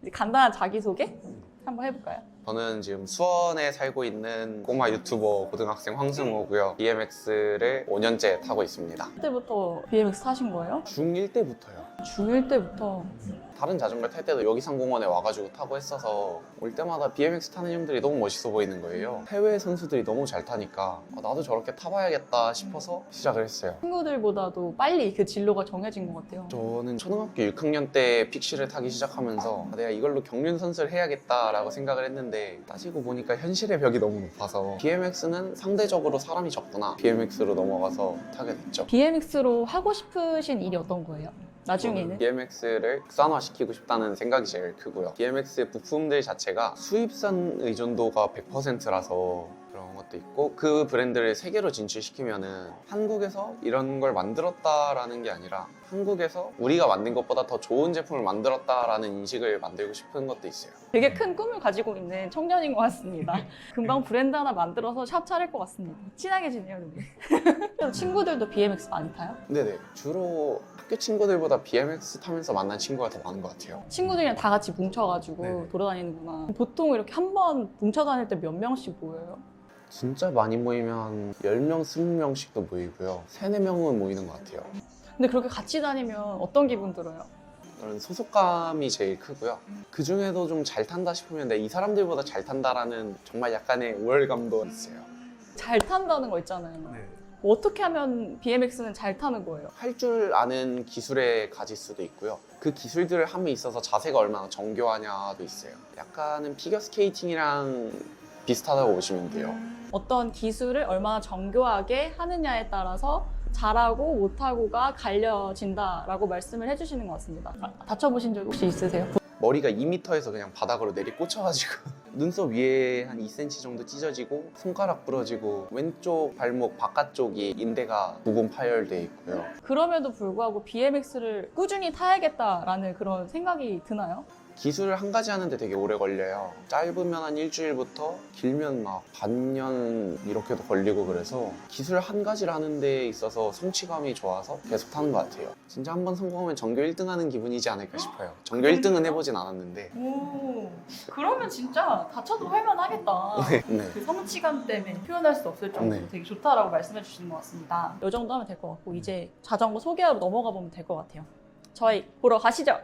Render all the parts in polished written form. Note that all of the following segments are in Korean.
이제 간단한 자기소개 한번 해볼까요? 저는 지금 수원에 살고 있는 꼬마 유튜버 고등학생 황승호고요. BMX를 5년째 타고 있습니다. 그때부터 BMX 타신 거예요? 중1 때부터요. 중1 때부터. 다른 자전거 탈 때도 여기상공원에 와가지고 타고 했어서 올 때마다 BMX 타는 형들이 너무 멋있어 보이는 거예요. 해외 선수들이 너무 잘 타니까 나도 저렇게 타봐야겠다 싶어서 시작을 했어요. 친구들보다도 빨리 그 진로가 정해진 것 같아요. 저는 초등학교 6학년 때 픽시를 타기 시작하면서 내가 이걸로 경륜 선수를 해야겠다라고 생각을 했는데 따지고 보니까 현실의 벽이 너무 높아서 BMX는 상대적으로 사람이 적구나. BMX로 넘어가서 타게 됐죠. BMX로 하고 싶으신 일이 어떤 거예요? 나중에는? BMX를 국산화시키고 싶다는 생각이 제일 크고요. BMX 부품들 자체가 수입산 의존도가 100%라서 그런 것도 있고 그 브랜드를 세계로 진출시키면은 한국에서 이런 걸 만들었다라는 게 아니라 한국에서 우리가 만든 것보다 더 좋은 제품을 만들었다라는 인식을 만들고 싶은 것도 있어요. 되게 큰 꿈을 가지고 있는 청년인 것 같습니다. 금방 브랜드 하나 만들어서 샵 차릴 것 같습니다. 친하게 지내요, 근데. 친구들도 BMX 많이 타요? 네네. 주로 학교 친구들보다 BMX 타면서 만난 친구가 더 많은 것 같아요. 친구들이랑 다 같이 뭉쳐가지고 네. 돌아다니는구나. 보통 이렇게 한 번 뭉쳐 다닐 때 몇 명씩 모여요? 진짜 많이 모이면 10명, 20명씩도 모이고요. 3, 4명은 모이는 것 같아요. 근데 그렇게 같이 다니면 어떤 기분 들어요? 그런 소속감이 제일 크고요. 그 중에도 좀 잘 탄다 싶으면 이 사람들보다 잘 탄다라는 정말 약간의 우월감도 있어요. 잘 탄다는 거 있잖아요. 어떻게 하면 BMX는 잘 타는 거예요? 할 줄 아는 기술의 가지수도 있고요. 그 기술들을 함에 있어서 자세가 얼마나 정교하냐도 있어요. 약간은 피겨스케이팅이랑 비슷하다고 보시면 돼요. 어떤 기술을 얼마나 정교하게 하느냐에 따라서 잘하고 못하고가 갈려진다라고 말씀을 해주시는 것 같습니다. 다쳐보신 적 혹시 있으세요? 머리가 2m에서 그냥 바닥으로 내리 꽂혀가지고 눈썹 위에 한 2cm 정도 찢어지고 손가락 부러지고 왼쪽 발목 바깥쪽이 인대가 부분 파열돼 있고요. 그럼에도 불구하고 BMX를 꾸준히 타야겠다라는 그런 생각이 드나요? 기술을 한 가지 하는데 되게 오래 걸려요. 짧으면 한 일주일부터 길면 막 반년 이렇게도 걸리고 그래서 기술 한 가지를 하는 데 있어서 성취감이 좋아서 계속 타는 것 같아요. 진짜 한번 성공하면 전교 1등 하는 기분이지 않을까 싶어요. 전교 1등은 해보진 않았는데. 오, 그러면 진짜 다쳐도 할만하겠다. 네. 그 성취감 때문에 표현할 수 없을 정도로 네. 되게 좋다라고 말씀해 주시는 것 같습니다. 이 정도 하면 될 것 같고 이제 자전거 소개하러 넘어가 보면 될 것 같아요. 저희 보러 가시죠.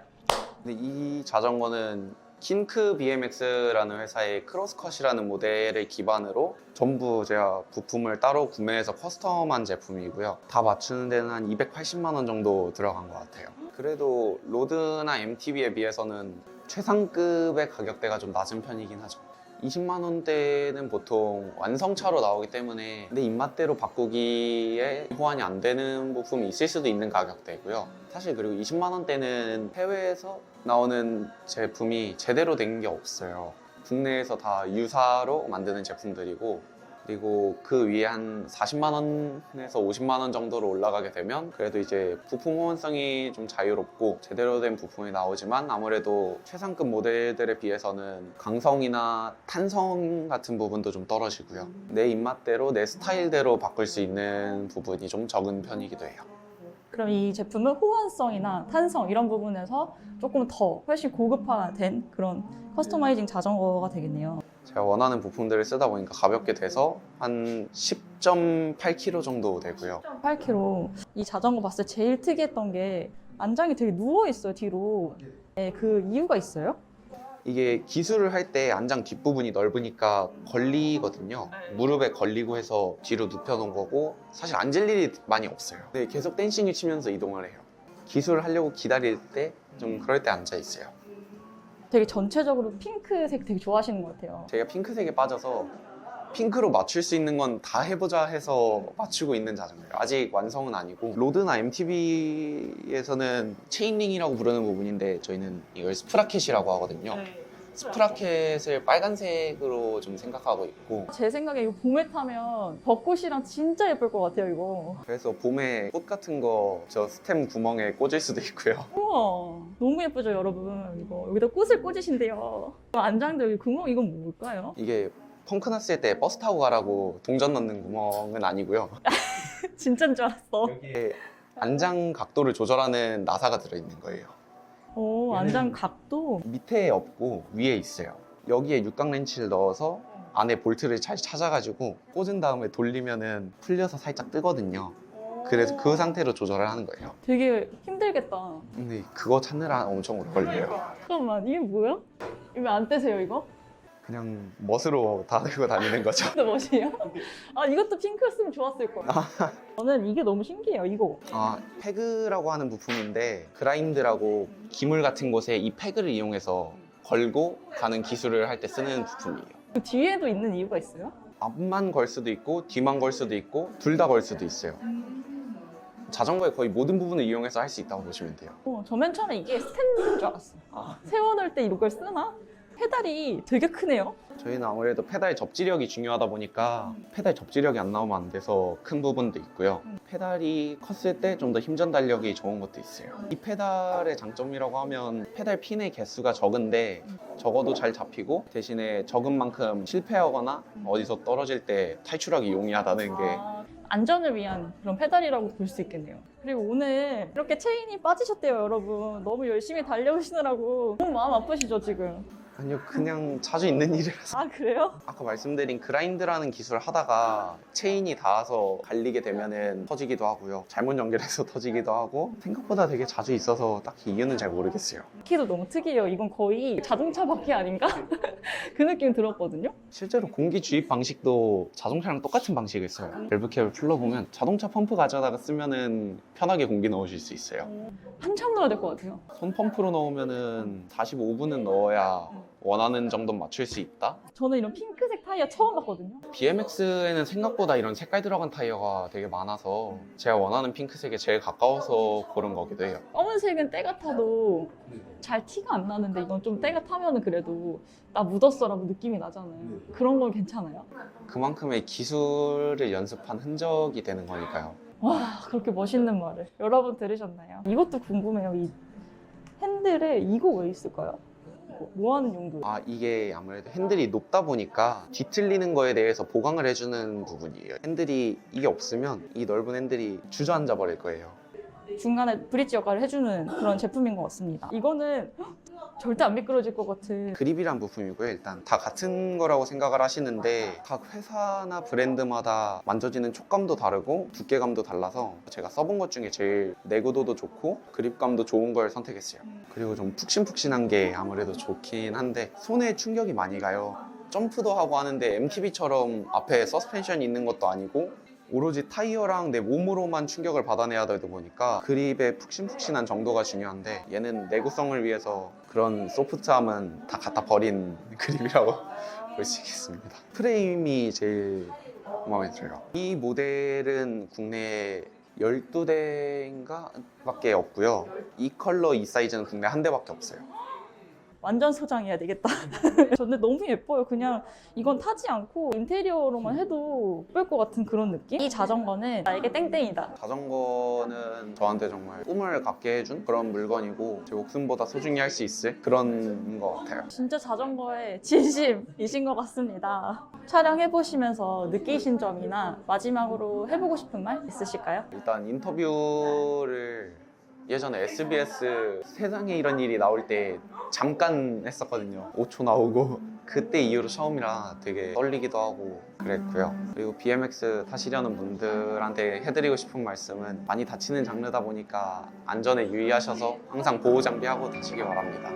근데 이 자전거는 킨크 BMX라는 회사의 크로스컷이라는 모델을 기반으로 전부 제가 부품을 따로 구매해서 커스텀한 제품이고요. 다 맞추는 데는 한 280만 원 정도 들어간 것 같아요. 그래도 로드나 MTB에 비해서는 최상급의 가격대가 좀 낮은 편이긴 하죠. 20만 원대는 보통 완성차로 나오기 때문에 내 입맛대로 바꾸기에 호환이 안 되는 부품이 있을 수도 있는 가격대고요. 사실 그리고 20만 원대는 해외에서 나오는 제품이 제대로 된 게 없어요. 국내에서 다 유사로 만드는 제품들이고 그리고 그 위에 한 40만 원에서 50만 원 정도로 올라가게 되면 그래도 이제 부품 호환성이 좀 자유롭고 제대로 된 부품이 나오지만 아무래도 최상급 모델들에 비해서는 강성이나 탄성 같은 부분도 좀 떨어지고요. 내 입맛대로 내 스타일대로 바꿀 수 있는 부분이 좀 적은 편이기도 해요. 그럼 이 제품은 호환성이나 탄성 이런 부분에서 조금 더 훨씬 고급화된 그런 커스터마이징 자전거가 되겠네요. 제가 원하는 부품들을 쓰다 보니까 가볍게 돼서 한 10.8kg 정도 되고요. 8kg. 이 자전거 봤을 때 제일 특이했던 게 안장이 되게 누워있어요, 뒤로. 네, 그 이유가 있어요? 이게 기술을 할 때 안장 뒷부분이 넓으니까 걸리거든요. 무릎에 걸리고 해서 뒤로 눕혀놓은 거고 사실 앉을 일이 많이 없어요. 근데 계속 댄싱을 치면서 이동을 해요. 기술을 하려고 기다릴 때 좀 그럴 때 앉아 있어요. 되게 전체적으로 핑크색 되게 좋아하시는 것 같아요. 제가 핑크색에 빠져서 핑크로 맞출 수 있는 건 다 해보자 해서 맞추고 있는 자전거예요. 아직 완성은 아니고 로드나 MTB에서는 체인링이라고 부르는 부분인데 저희는 이걸 스프라켓이라고 하거든요. 스프라켓을 빨간색으로 좀 생각하고 있고 제 생각에 이거 봄에 타면 벚꽃이랑 진짜 예쁠 것 같아요, 이거. 그래서 봄에 꽃 같은 거 저 스템 구멍에 꽂을 수도 있고요. 우와, 너무 예쁘죠, 여러분. 이거 여기다 꽃을 꽂으신대요. 안장도 여기 구멍 이건 뭘까요? 이게 펑크 났을 때 버스 타고 가라고 동전 넣는 구멍은 아니고요. 진짜인 줄 알았어. 여기에 안장 각도를 조절하는 나사가 들어있는 거예요. 오, 안전 각도. 밑에 없고 위에 있어요. 여기에 육각 렌치를 넣어서 안에 볼트를 잘 찾아가지고 꽂은 다음에 돌리면은 풀려서 살짝 뜨거든요. 그래서 그 상태로 조절을 하는 거예요. 되게 힘들겠다. 근데 그거 찾느라 엄청 오래 걸려요. 잠깐만, 이게 뭐야? 이거 왜 안 떼세요, 이거? 그냥 멋으로 다 들고 다니는 거죠. 근데 멋이에요? 아, 이것도 핑크였으면 좋았을 거예요. 저는 이게 너무 신기해요, 이거. 패그라고 하는 부품인데 그라인드라고 기물 같은 곳에 이 패그를 이용해서 걸고 가는 기술을 할 때 쓰는 부품이에요. 그 뒤에도 있는 이유가 있어요? 앞만 걸 수도 있고 뒤만 걸 수도 있고 둘 다 걸 수도 있어요. 자전거의 거의 모든 부분을 이용해서 할 수 있다고 보시면 돼요. 저 맨 처음에 이게 스탠드인 줄 알았어. 세워놓을 때 이걸 쓰나? 페달이 되게 크네요. 저희는 아무래도 페달 접지력이 중요하다 보니까 페달 접지력이 안 나오면 안 돼서 큰 부분도 있고요. 페달이 컸을 때 좀 더 힘 전달력이 좋은 것도 있어요. 이 페달의 장점이라고 하면 페달 핀의 개수가 적은데 적어도 잘 잡히고 대신에 적은 만큼 실패하거나 어디서 떨어질 때 탈출하기 용이하다는 게 안전을 위한 그런 페달이라고 볼 수 있겠네요. 그리고 오늘 이렇게 체인이 빠지셨대요, 여러분. 너무 열심히 달려오시느라고 너무 마음 아프시죠, 지금? 아니요, 그냥 자주 있는 일이라서. 아, 그래요? 아까 말씀드린 그라인드라는 기술을 하다가 체인이 닿아서 갈리게 되면은 터지기도 하고요. 잘못 연결해서 터지기도 하고 생각보다 되게 자주 있어서 딱히 이유는 잘 모르겠어요. 바퀴도 너무 특이해요. 이건 거의 자동차 바퀴 아닌가? 그 느낌 들었거든요. 실제로 공기 주입 방식도 자동차랑 똑같은 방식을 써요. 밸브캡을 풀러보면 자동차 펌프 가져다가 쓰면은 편하게 공기 넣으실 수 있어요. 한참 넣어야 될 것 같아요. 손 펌프로 넣으면은 45분은 넣어야 원하는 정도 맞출 수 있다. 저는 이런 핑크색 타이어 처음 봤거든요. BMX에는 생각보다 이런 색깔 들어간 타이어가 되게 많아서 제가 원하는 핑크색에 제일 가까워서 고른 거기도 해요. 검은색은 때가 타도 잘 티가 안 나는데 이건 좀 때가 타면은 그래도 나 묻었어라고 느낌이 나잖아요. 그런 건 괜찮아요? 그만큼의 기술을 연습한 흔적이 되는 거니까요. 와, 그렇게 멋있는 말을. 여러분 들으셨나요? 이것도 궁금해요. 이 핸들에 이거 왜 있을까요? 뭐 하는 용도예요? 이게 아무래도 핸들이 높다 보니까 뒤틀리는 거에 대해서 보강을 해주는 부분이에요. 핸들이 이게 없으면 이 넓은 핸들이 주저앉아 버릴 거예요. 중간에 브릿지 역할을 해주는 그런 제품인 것 같습니다. 이거는 절대 안 미끄러질 것 같은. 그립이란 부품이고요. 일단 다 같은 거라고 생각을 하시는데 각 회사나 브랜드마다 만져지는 촉감도 다르고 두께감도 달라서 제가 써본 것 중에 제일 내구도도 좋고 그립감도 좋은 걸 선택했어요. 그리고 좀 푹신푹신한 게 아무래도 좋긴 한데 손에 충격이 많이 가요. 점프도 하고 하는데 MTB처럼 앞에 서스펜션이 있는 것도 아니고 오로지 타이어랑 내 몸으로만 충격을 받아내야 되다 보니까 그립의 푹신푹신한 정도가 중요한데 얘는 내구성을 위해서 그런 소프트함은 다 갖다 버린 그립이라고 볼 수 있겠습니다. 프레임이 제일 마음에 들어요. 이 모델은 국내에 12대인가 밖에 없고요. 이 컬러 이 사이즈는 국내 한 대밖에 없어요. 완전 소장해야 되겠다. 저는 너무 예뻐요. 그냥 이건 타지 않고 인테리어로만 해도 예쁠 것 같은 그런 느낌? 이 자전거는 나에게 땡땡이다. 자전거는 저한테 정말 꿈을 갖게 해준 그런 물건이고 제 목숨보다 소중히 할 수 있을 그런 것 같아요. 진짜 자전거에 진심이신 것 같습니다. 촬영해보시면서 느끼신 점이나 마지막으로 해보고 싶은 말 있으실까요? 일단 인터뷰를 예전에 SBS 세상에 이런 일이 나올 때 잠깐 했었거든요. 5초 나오고 그때 이후로 처음이라 되게 떨리기도 하고 그랬고요. 그리고 BMX 타시려는 분들한테 해드리고 싶은 말씀은 많이 다치는 장르다 보니까 안전에 유의하셔서 항상 보호 장비하고 타시기 바랍니다.